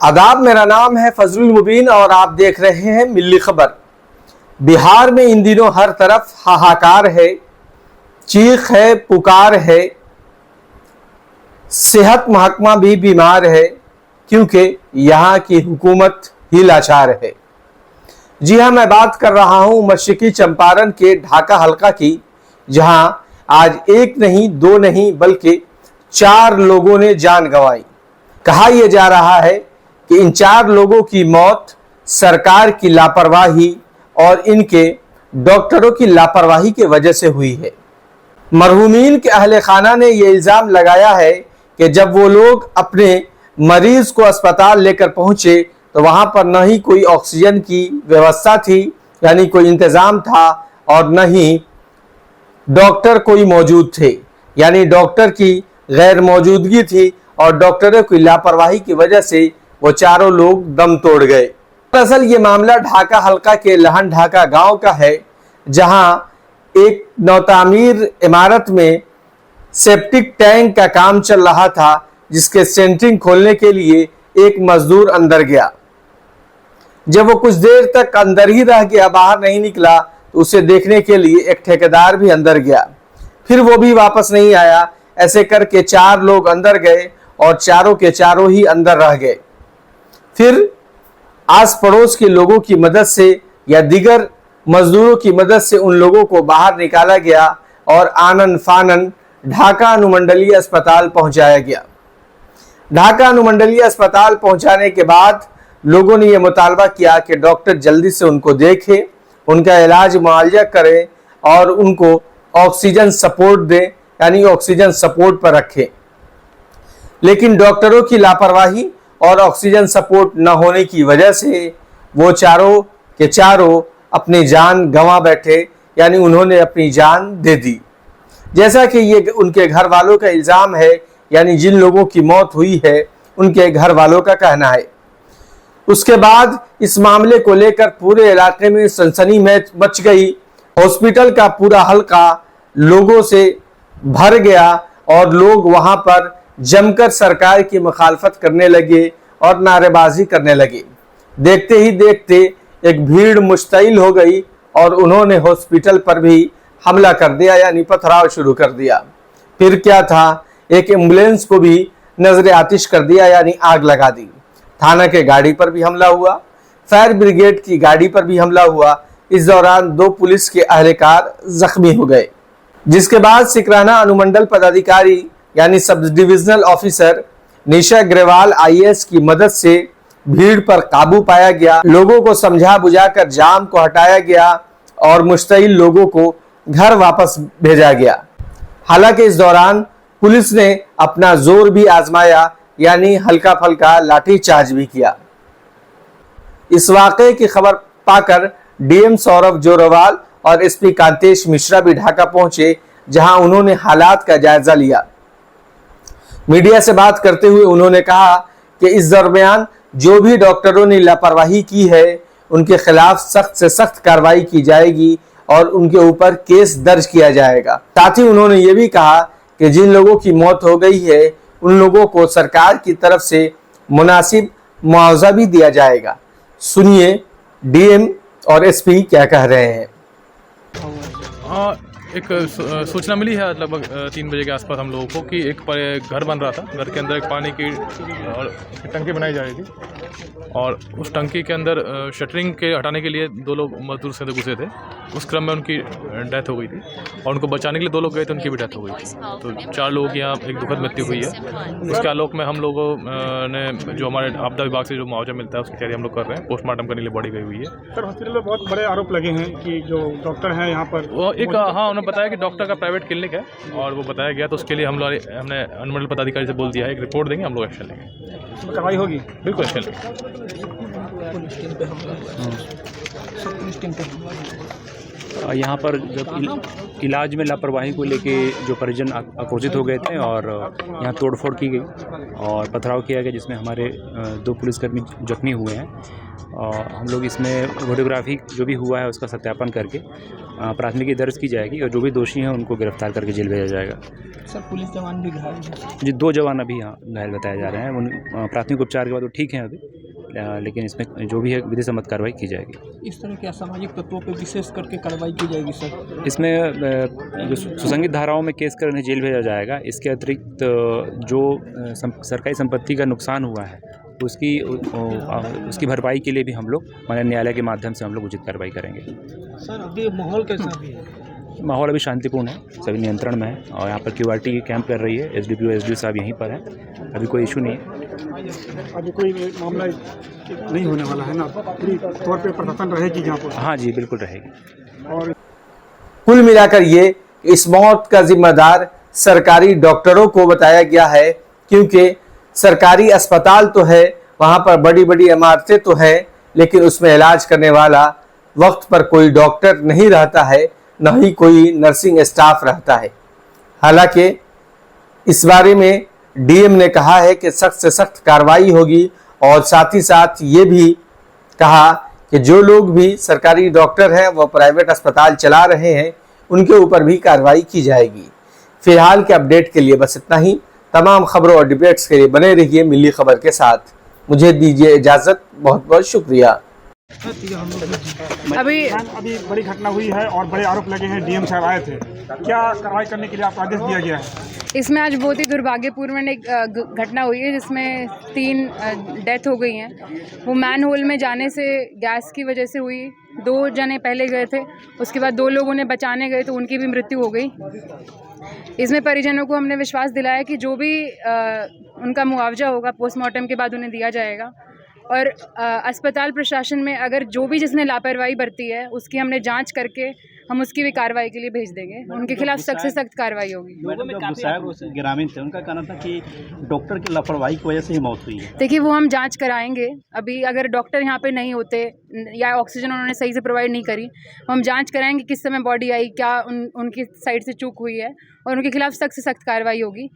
आदाब, मेरा नाम है फजलुल मुबीन और आप देख रहे हैं मिल्ली खबर। बिहार में इन दिनों हर तरफ हाहाकार है, चीख है, पुकार है। सेहत महकमा भी बीमार है क्योंकि यहाँ की हुकूमत ही लाचार है। जी हाँ, मैं बात कर रहा हूँ मशरिकी चंपारण के ढाका हलका की, जहाँ आज एक नहीं, दो नहीं, बल्कि 4 लोगों ने जान गंवाई। कहा यह जा रहा है कि इन 4 लोगों की मौत सरकार की लापरवाही और इनके डॉक्टरों की लापरवाही की वजह से हुई है। मरहूमीन के अहले खाना ने यह इल्ज़ाम लगाया है कि जब वो लोग अपने मरीज को अस्पताल लेकर पहुंचे तो वहां पर न ही कोई ऑक्सीजन की व्यवस्था थी, यानी कोई इंतज़ाम था, और न ही डॉक्टर कोई मौजूद थे, यानी डॉक्टर की गैर मौजूदगी थी और डॉक्टरों की लापरवाही की वजह से वो 4 लोग दम तोड़ गए। दरअसल ये मामला ढाका हलका के लहन ढाका गांव का है, जहां एक नौतामीर इमारत में सेप्टिक टैंक का काम चल रहा था, जिसके सेंटरिंग खोलने के लिए एक मजदूर अंदर गया। जब वो कुछ देर तक अंदर ही रह गया, बाहर नहीं निकला, तो उसे देखने के लिए एक ठेकेदार भी अंदर गया, फिर वो भी वापस नहीं आया। ऐसे करके 4 लोग अंदर गए और चारों के चारों ही अंदर रह गए। फिर आस पड़ोस के लोगों की मदद से या दीगर मजदूरों की मदद से उन लोगों को बाहर निकाला गया और आनन फानन ढाका अनुमंडलीय अस्पताल पहुंचाया गया। ढाका अनुमंडलीय अस्पताल पहुंचाने के बाद लोगों ने यह मुतालबा किया कि डॉक्टर जल्दी से उनको देखे, उनका इलाज मुआवजा करें और उनको ऑक्सीजन सपोर्ट दें, यानी ऑक्सीजन सपोर्ट पर रखें। लेकिन डॉक्टरों की लापरवाही और ऑक्सीजन सपोर्ट न होने की वजह से वो 4 के 4 अपनी जान गंवा बैठे, यानी उन्होंने अपनी जान दे दी। जैसा कि ये उनके घर वालों का इल्ज़ाम है, यानी जिन लोगों की मौत हुई है उनके घर वालों का कहना है। उसके बाद इस मामले को लेकर पूरे इलाके में सनसनी मच गई। हॉस्पिटल का पूरा हलका लोगों से भर गया और लोग वहां पर जमकर सरकार की मुखालफत करने लगे और नारेबाजी करने लगे। देखते ही देखते एक भीड़ मुश्तइल हो गई और उन्होंने हॉस्पिटल पर भी हमला कर दिया, यानी पथराव शुरू कर दिया। फिर क्या था, एक एम्बुलेंस को भी नजर आतिश कर दिया, यानी आग लगा दी। थाना के गाड़ी पर भी हमला हुआ, फायर ब्रिगेड की गाड़ी पर भी हमला हुआ। इस दौरान 2 पुलिस के अहलकार जख्मी हो गए, जिसके बाद सिकराना अनुमंडल पदाधिकारी यानी सब डिविजनल ऑफिसर निशा अग्रवाल IAS की मदद से भीड़ पर काबू पाया गया। लोगों को समझा बुझाकर जाम को हटाया गया और मुश्तइल लोगों को घर वापस भेजा गया। हालांकि इस दौरान पुलिस ने अपना जोर भी आजमाया, यानी हल्का फल्का लाठीचार्ज भी किया। इस वाक़े की खबर पाकर DM सौरभ जोरवाल और SP कांतेश मिश्रा भी ढाका पहुंचे, जहां उन्होंने हालात का जायजा लिया। मीडिया से बात करते हुए उन्होंने कहा कि इस दरमियान जो भी डॉक्टरों ने लापरवाही की है उनके खिलाफ सख्त से सख्त कार्रवाई की जाएगी और उनके ऊपर केस दर्ज किया जाएगा। साथ ही उन्होंने ये भी कहा कि जिन लोगों की मौत हो गई है उन लोगों को सरकार की तरफ से मुनासिब मुआवजा भी दिया जाएगा। सुनिए DM और SP क्या कह रहे हैं। हाँ, एक सूचना मिली है लगभग 3 बजे के आसपास हम लोगों को कि एक घर बन रहा था। घर के अंदर एक पानी की और टंकी बनाई जा रही थी और उस टंकी के अंदर शटरिंग के हटाने के लिए 2 लोग मजदूर से घुसे थे। उस क्रम में उनकी डेथ हो गई थी और उनको बचाने के लिए 2 लोग गए थे, उनकी भी डेथ हो गई थी। तो 4 लोगों की यहाँ एक दुखद मृत्यु हुई है। उसके आलोक में हम लोगों ने जो हमारे आपदा विभाग से जो मुआवजा मिलता है उसकी तैयारी हम लोग कर रहे हैं। पोस्टमार्टम करने के लिए बॉडी गई हुई है। सर, हॉस्पिटल में बहुत बड़े आरोप लगे हैं कि जो डॉक्टर हैं यहाँ पर वो एक हाँ उन्होंने बताया कि डॉक्टर का प्राइवेट क्लिनिक है और वो बताया गया, तो उसके लिए हमने अनुमंडल पदाधिकारी से बोल दिया है, एक रिपोर्ट देंगे, हम लोग एक्शन लेंगे। कार्रवाई होगी, बिल्कुल एक्शन लेंगे। यहाँ पर जब इलाज में लापरवाही को लेके जो परिजन आक्रोशित हो गए थे और यहाँ तोड़फोड़ की गई और पथराव किया गया, जिसमें हमारे 2 पुलिसकर्मी जख्मी हुए हैं। हम लोग इसमें वीडियोग्राफी जो भी हुआ है उसका सत्यापन करके प्राथमिकी दर्ज की जाएगी और जो भी दोषी हैं उनको गिरफ्तार करके जेल भेजा जाएगा। सर पुलिस जवान भी घायल हैं। जी 2 जवान अभी यहाँ घायल बताए जा रहे हैं। उन प्राथमिक उपचार के बाद वो ठीक हैं अभी, लेकिन इसमें जो भी है विधि सम्मत कार्रवाई की जाएगी। इस तरह के असामाजिक तत्वों पर विशेष करके कार्रवाई की जाएगी सर। इसमें जो सुसंगित धाराओं में केस कर उन्हें जेल भेजा जाएगा। इसके अतिरिक्त जो सरकारी संपत्ति का नुकसान हुआ है उसकी भरपाई के लिए भी हम लोग माननीय न्यायालय के माध्यम से हम लोग उचित कार्रवाई करेंगे। सर अभी माहौल कैसा भी है? माहौल अभी शांतिपूर्ण है, सभी नियंत्रण में है और यहाँ पर QRT कैंप कर रही है। SDPO SDO साहब यहीं पर हैं, अभी कोई इशू नहीं है। अभी कोई मामला नहीं होने वाला है ना, पूरी तौर पे प्रशासन रहेगी यहाँ पर? हाँ जी बिल्कुल रहेगी। और कुल मिलाकर ये इस मौत का जिम्मेदार सरकारी डॉक्टरों को बताया गया है, क्योंकि सरकारी अस्पताल तो है, वहां पर बड़ी बड़ी इमारतें तो है, लेकिन उसमें इलाज करने वाला वक्त पर कोई डॉक्टर नहीं रहता है, न ही कोई नर्सिंग स्टाफ रहता है। हालांकि इस बारे में DM ने कहा है कि सख्त से सख्त कार्रवाई होगी और साथ ही साथ ये भी कहा कि जो लोग भी सरकारी डॉक्टर हैं वो प्राइवेट अस्पताल चला रहे हैं उनके ऊपर भी कार्रवाई की जाएगी। फिलहाल के अपडेट के लिए बस इतना ही। तमाम खबरों और डिबेट्स के लिए बने रहिए मिली खबर के साथ। मुझे दीजिए इजाज़त, बहुत बहुत शुक्रिया। अभी बड़ी घटना हुई है और बड़े आरोप लगे हैं, DM साहब आए थे, क्या कार्रवाई करने के लिए आपको आदेश दिया गया है? इसमें आज बहुत ही दुर्भाग्यपूर्ण एक घटना हुई है जिसमें 3 डेथ हो गई हैं। वो मैन होल में जाने से गैस की वजह से हुई। 2 जने पहले गए थे, उसके बाद 2 लोगों ने बचाने गए तो उनकी भी मृत्यु हो गई। इसमें परिजनों को हमने विश्वास दिलाया कि जो भी उनका मुआवजा होगा पोस्टमार्टम के बाद उन्हें दिया जाएगा। और अस्पताल प्रशासन में अगर जो भी जिसने लापरवाही बरती है उसकी हमने जांच करके हम उसकी भी कार्रवाई के लिए भेज देंगे। उनके खिलाफ सख्त से सख्त कार्रवाई होगी। ग्रामीण थे, उनका कहना था कि डॉक्टर की लापरवाही की वजह से ही मौत हुई है। देखिए वो हम जांच कराएंगे। अभी अगर डॉक्टर यहाँ पे नहीं होते या ऑक्सीजन उन्होंने सही से प्रोवाइड नहीं करी, हम जांच कराएंगे किस समय बॉडी आई, क्या उनकी साइड से चूक हुई है और उनके खिलाफ सख्त से सख्त कार्रवाई होगी।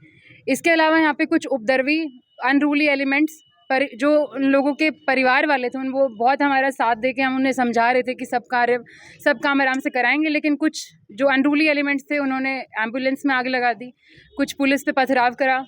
इसके अलावा यहाँ पे कुछ उपद्रवी अनरूली एलिमेंट्स पर जो उन लोगों के परिवार वाले थे वो बहुत हमारा साथ दे के हम उन्हें समझा रहे थे कि सब काम आराम से कराएंगे, लेकिन कुछ जो अनरूली एलिमेंट्स थे उन्होंने एम्बुलेंस में आग लगा दी, कुछ पुलिस पे पथराव करा,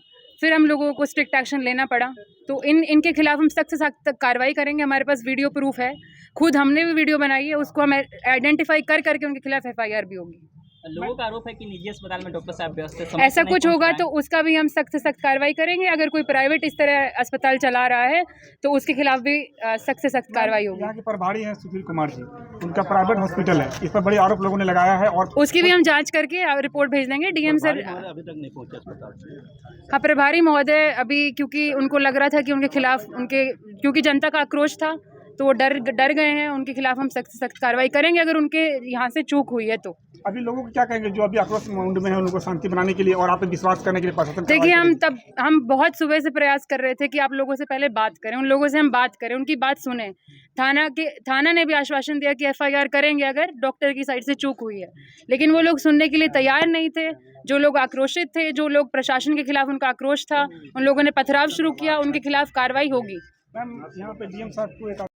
फिर हम लोगों को स्ट्रिक्ट एक्शन लेना पड़ा। तो इनके खिलाफ हम सख्त से सख्त कार्रवाई करेंगे। हमारे पास वीडियो प्रूफ है, खुद हमने भी वीडियो बनाई है, उसको हम आइडेंटिफाई करके उनके खिलाफ FIR भी होगी। लोगों का आरोप है कि निजी अस्पताल में डॉक्टर साहब व्यवस्थित ऐसा कुछ होगा तो उसका भी हम सख्त से सख्त कार्रवाई करेंगे। अगर कोई प्राइवेट इस तरह अस्पताल चला रहा है तो उसके खिलाफ भी सख्त से सख्त कार्रवाई होगी। यहाँ के प्रभारी हैं सुधीर कुमार जी, उनका प्राइवेट हॉस्पिटल है, इस पर बड़े आरोप लोगों ने लगाया है और उसकी भी हम जांच करके रिपोर्ट भेज देंगे। DM सर अभी तक नहीं पहुंचे अस्पताल। हाँ, प्रभारी महोदय अभी क्योंकि उनको लग रहा था कि उनके खिलाफ क्योंकि जनता का आक्रोश था तो वो डर गए हैं। उनके खिलाफ हम सख्त से सख्त कार्रवाई करेंगे अगर उनके यहाँ से चूक हुई है तो। अभी लोगों को क्या कहेंगे जो अभी आक्रोश मूड में है, उनको शांति बनाने के लिए और आप पे विश्वास करने के लिए प्रशासन? देखिए हम बहुत सुबह से प्रयास कर रहे थे कि आप लोगों से पहले बात करें, उन लोगों से हम बात करें, उनकी बात सुने। थाना ने भी आश्वासन दिया कि FIR करेंगे अगर डॉक्टर की साइड से चूक हुई है, लेकिन वो लोग सुनने के लिए तैयार नहीं थे। जो लोग आक्रोशित थे, जो लोग प्रशासन के खिलाफ उनका आक्रोश था, उन लोगों ने पथराव शुरू किया, उनके खिलाफ कार्रवाई होगी। मैम यहाँ पे DM साहब को एक